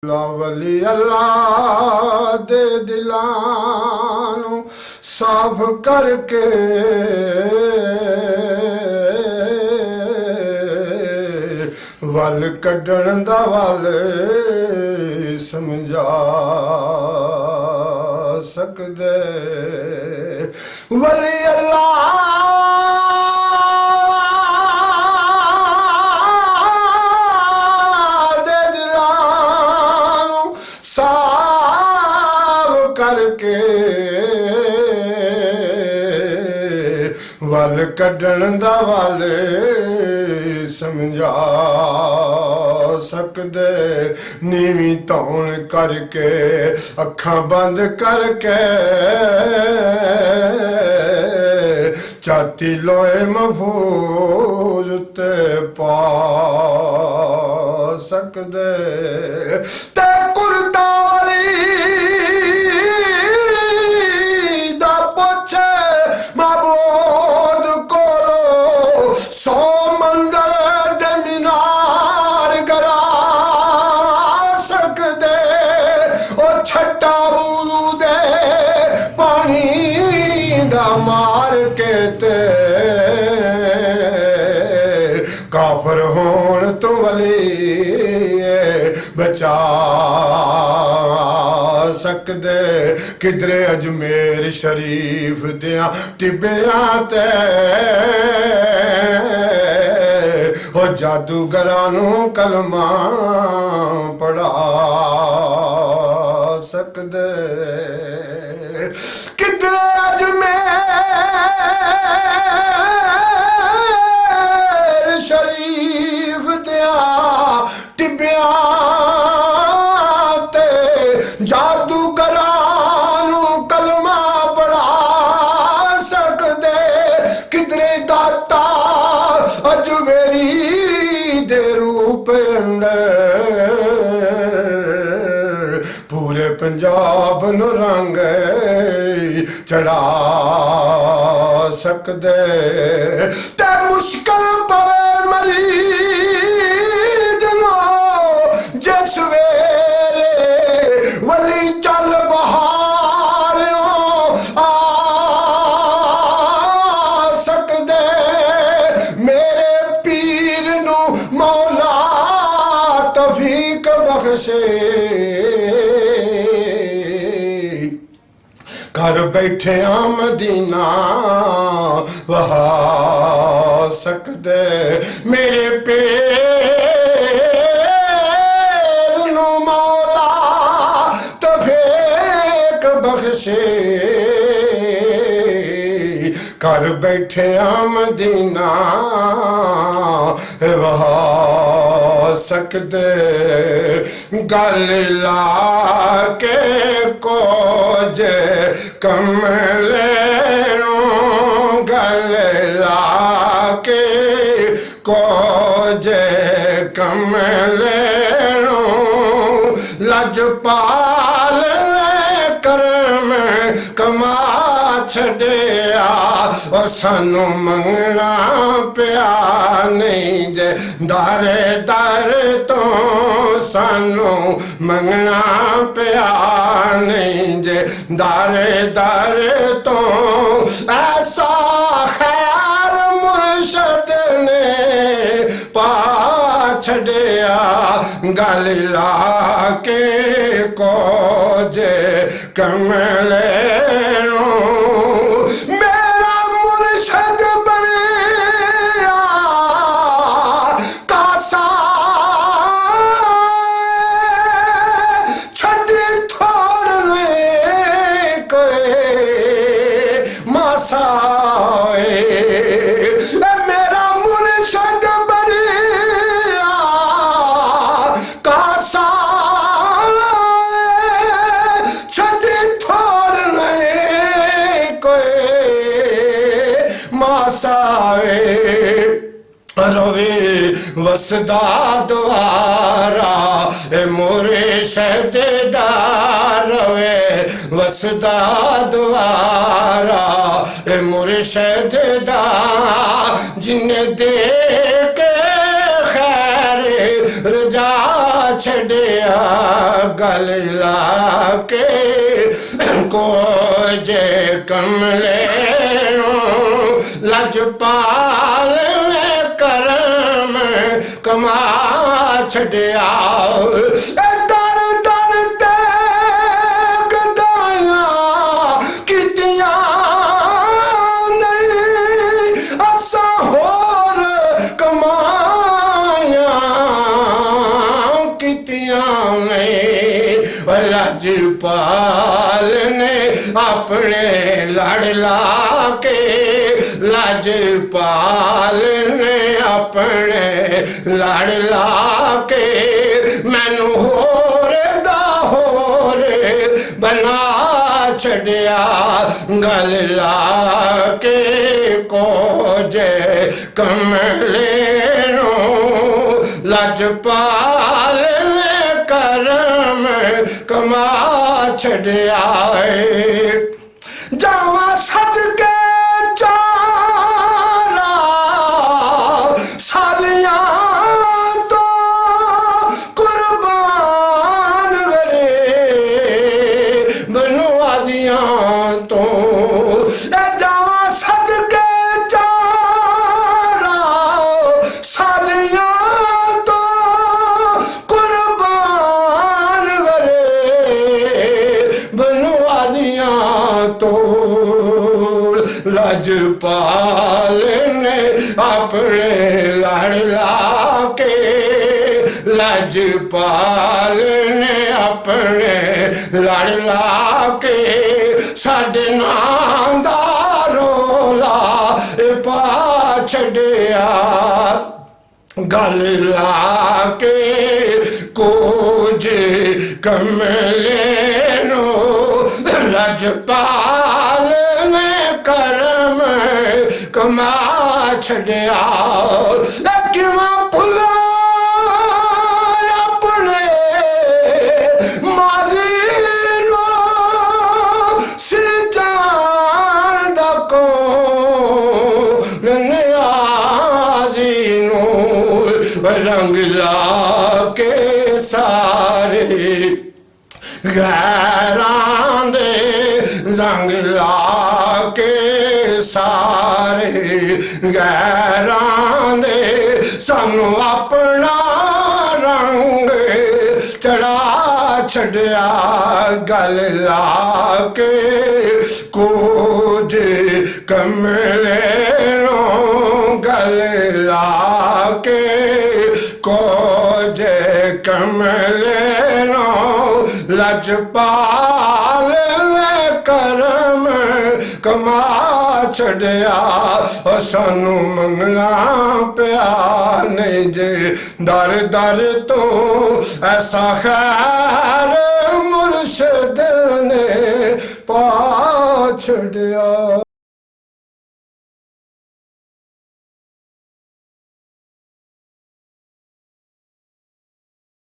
वली अल्लाह दे दिलानू साफ करके वल कड्ढण दा वल समझा सकदे वली अल्लाह करके वल कड्ढण दा वल समझा सकदे नीवी धौन करके अखां बंद करके छाती लोए महफूज ते पा सकदे ते कुर्ता सौ मंदर दे मीनार गरा सकदे ओ छट्टा वुज़ू दे पानी दा मार के ते काफर होण तो वली बचा सकदे किधरे अजमेर शरीफ दियां टिब्बियां ते ओ जादूगरां नूं कलमा पढ़ा सकदे किधरे अजमेर शरीफ दियां टिब्बियां ते जादूगरां नूं कलमा पढ़ा सकदे किधरे दाता अजमेरी दे रूप अंदर पूरे पंजाब नूं रंग चढ़ा सकदे ते मुश्किल पवे मरीज नो जिस वेले वली चल बहार आ सकदे मेरे पीर नू मौला तौफीक बख्शे घर बैठे मदीना वहा सकदे मेरे पैर नू मौला तौफीक बख्शे घर बैठे मदीना वहा सकदे गल ला के कोज कमले गल ला के कोज कमले लजपाल करम कमा छड़िया ओ सानू मंगना पिया नहीं जे दारे दर तो सानू मंगना पिया नहीं जे दारे दर तो ऐसा खैर मुर्शद ने पा छड़िया गल ला के कोजे कमले मेरा मुर्शद बनिया कासा छड़ी थोड़ने कोई मासा मेरा मुर्शद बनिया कासा छड़ी थोड़ने कोई मासाए रवे वसदा द्वारा ए मोरे शहदेदार रवे वसदा द्वारा ए मोरे शहदेदार जिन्हें दे के खैर रजा छड़िया गल ला के को जे कमले लजपाल ने करम कमा छड़िया दर दर ते गदाइया कितिया नहीं असा होर कमाया कितिया नहीं लजपाल ने अपने लड़ ला के लजपाल ने अपने लड़ ला के मैनू होर दा होर बना छड़िया गल ला के को जे कमले नू लजपाल ने करम कमा छड़िया जावा सदके चारा सालियां तो कुर्बान करे बनवाजियां तो जावा सदके चारा सालियां तो कुर्बान करे बनवाजियां तो लजपाल ने अपने लड़ ला के लजपाल ने अपने लड़ ला के साडे नां दा रोला पा छड़िया गल ला के कुछ कमले नो लजपाल ने करम कमा छड़िया किवा भुला अपने माजी नो सिजान दा कौन नियाजी नो रंग ला के सारे गैरां दे रंग ला के सारे गैरां दे सानू अपना रंग चढ़ा छड़िया गल ला के कुछ कमले नो गल ला के कुछ कमले नो लजपाल ने करम कमा छड़िया सानू मंगना पिया नहीं जे दर दर तो ऐसा खैर मुर्शद ने पा छड़िया।